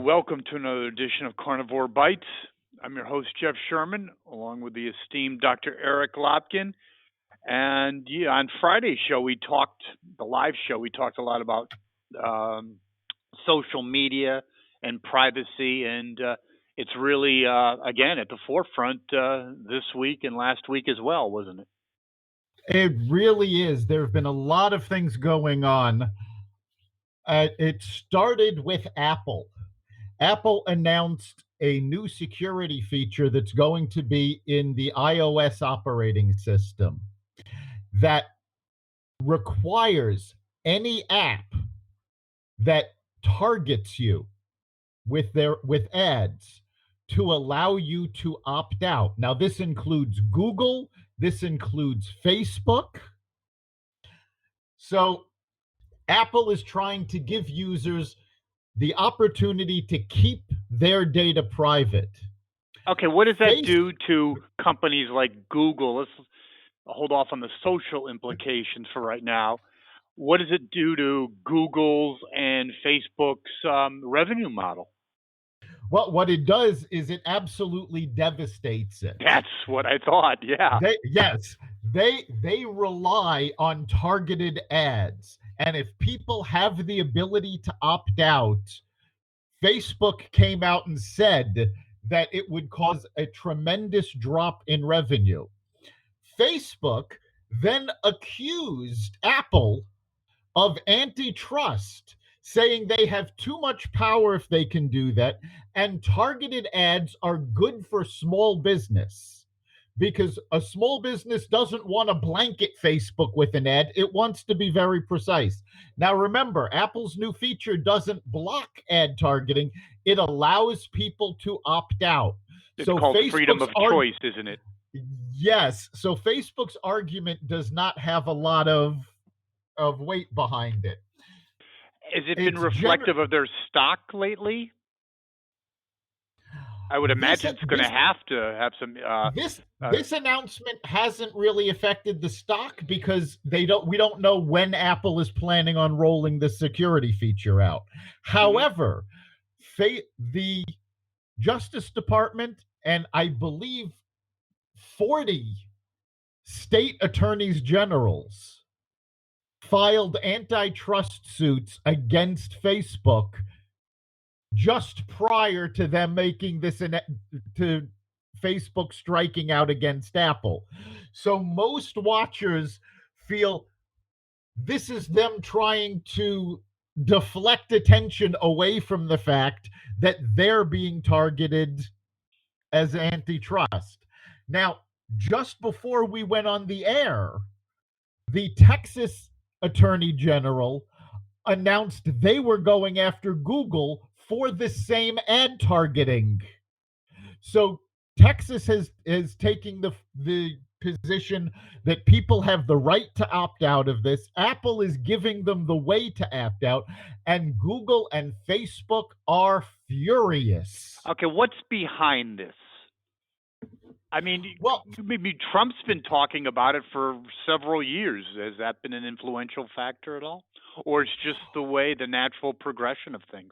Welcome to another edition of Carnivore Bites. I'm your host, Jeff Sherman, along with the esteemed Dr. Eric Lopkin. And on Friday's show, the live show, we talked a lot about um, social media and privacy. And it's really, again, at the forefront this week and last week as well, wasn't it? It really is. There have been a lot of things going on. It started with Apple. Apple announced a new security feature that's going to be in the iOS operating system that requires any app that targets you with ads to allow you to opt out. Now, this includes Google, this includes Facebook. So Apple is trying to give users the opportunity to keep their data private. Okay, what does that do to companies like Google? Let's hold off on the social implications for right now. What does it do to Google's and Facebook's revenue model? Well, what it does is it absolutely devastates it. That's what I thought. Yeah. They rely on targeted ads. And if people have the ability to opt out, Facebook came out and said that it would cause a tremendous drop in revenue. Facebook then accused Apple of antitrust, saying they have too much power if they can do that, and targeted ads are good for small business because a small business doesn't want to blanket Facebook with an ad. It wants to be very precise. Now, remember, Apple's new feature doesn't block ad targeting. It allows people to opt out. It's called freedom of choice, isn't it? Yes. So Facebook's argument does not have a lot of weight behind it. Has it been reflective of their stock lately? I would imagine it's going to have some. This announcement hasn't really affected the stock because we don't know when Apple is planning on rolling the security feature out. However, the Justice Department and I believe 40 state attorneys generals filed antitrust suits against Facebook just prior to them making this to Facebook striking out against Apple. So most watchers feel this is them trying to deflect attention away from the fact that they're being targeted as antitrust. Now, just before we went on the air, the Texas Attorney General announced they were going after Google for the same ad targeting. So Texas is taking the position that people have the right to opt out of this. Apple is giving them the way to opt out, and Google and Facebook are furious. Okay, what's behind this? I mean, maybe Trump's been talking about it for several years. Has that been an influential factor at all? Or it's just the natural progression of things?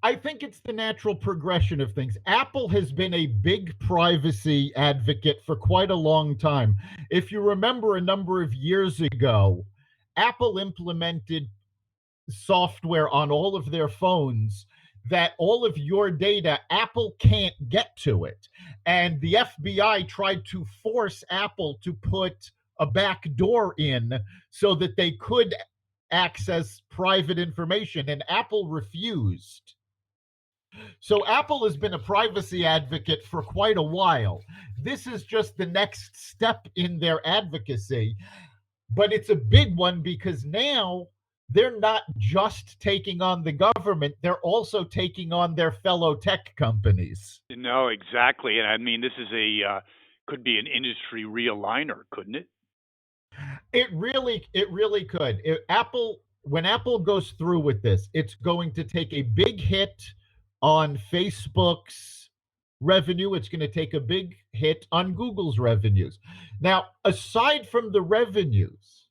I think it's the natural progression of things. Apple has been a big privacy advocate for quite a long time. If you remember a number of years ago, Apple implemented software on all of their phones that all of your data, Apple can't get to it. And the FBI tried to force Apple to put a back door in so that they could access private information, and Apple refused. So Apple has been a privacy advocate for quite a while. This is just the next step in their advocacy, but it's a big one because now they're not just taking on the government, they're also taking on their fellow tech companies. No, exactly. And I mean, this is could be an industry realigner, couldn't it? It really could. When Apple goes through with this, it's going to take a big hit on Facebook's revenue. It's going to take a big hit on Google's revenues. Now, aside from the revenues,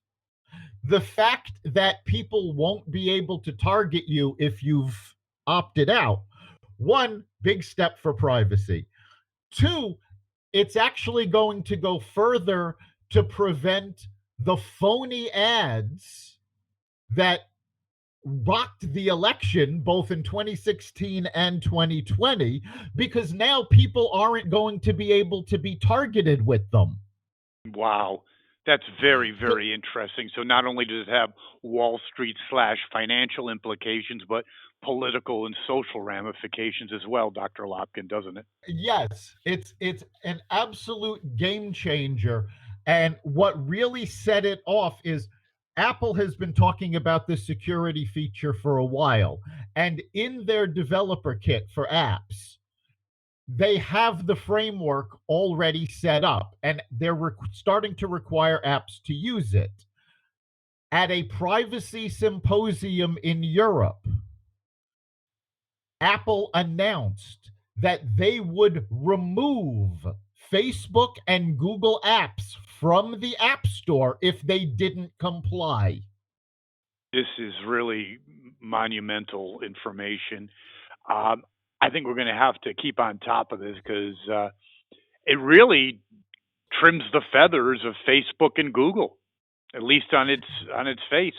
the fact that people won't be able to target you if you've opted out One, big step for privacy. Two, it's actually going to go further to prevent the phony ads that rocked the election both in 2016 and 2020, because now people aren't going to be able to be targeted with them. Wow. That's very, So, very interesting. So not only does it have Wall Street slash financial implications, but political and social ramifications as well, Dr. Lopkin, doesn't it? yes, it's an absolute game changer. And what really set it off is Apple has been talking about this security feature for a while. And in their developer kit for apps, they have the framework already set up and they're starting to require apps to use it. At a privacy symposium in Europe, Apple announced that they would remove Facebook and Google apps from the App Store if they didn't comply. This is really monumental information. Um, I think we're going to have to keep on top of this because it really trims the feathers of Facebook and Google, at least on its face.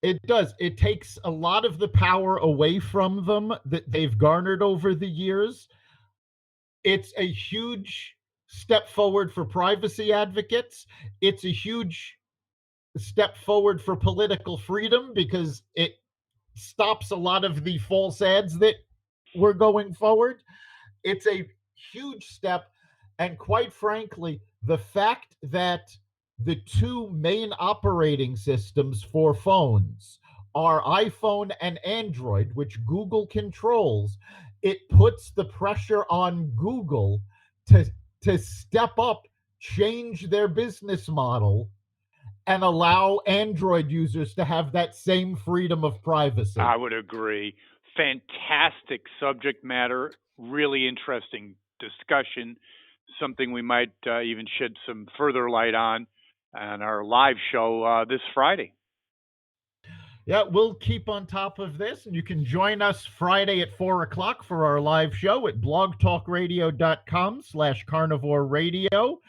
It does. It takes a lot of the power away from them that they've garnered over the years. It's a huge step forward for privacy advocates. It's a huge step forward for political freedom because it stops a lot of the false ads that were going forward. It's a huge step. And quite frankly, the fact that the two main operating systems for phones are iPhone and Android, which Google controls, it puts the pressure on Google to, to step up, change their business model, and allow Android users to have that same freedom of privacy. I would agree. Fantastic subject matter, really interesting discussion, something we might even shed some further light on our live show this Friday. Yeah, we'll keep on top of this, and you can join us Friday at 4 o'clock for our live show at blogtalkradio.com/carnivore radio.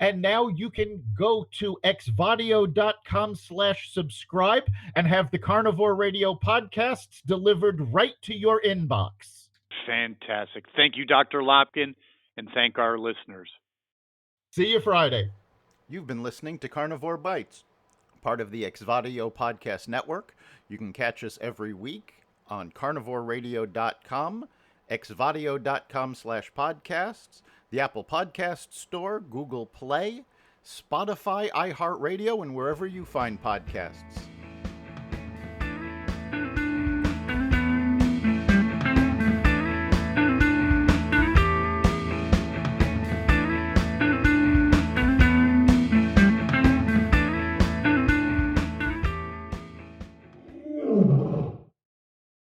And now you can go to xvadio.com/subscribe and have the Carnivore Radio podcasts delivered right to your inbox. Fantastic. Thank you, Dr. Lopkin, and thank our listeners. See you Friday. You've been listening to Carnivore Bites, part of the Xvadio Podcast Network. You can catch us every week on carnivoreradio.com, xvadio.com/podcasts, the Apple Podcast Store, Google Play, Spotify, iHeartRadio, and wherever you find podcasts.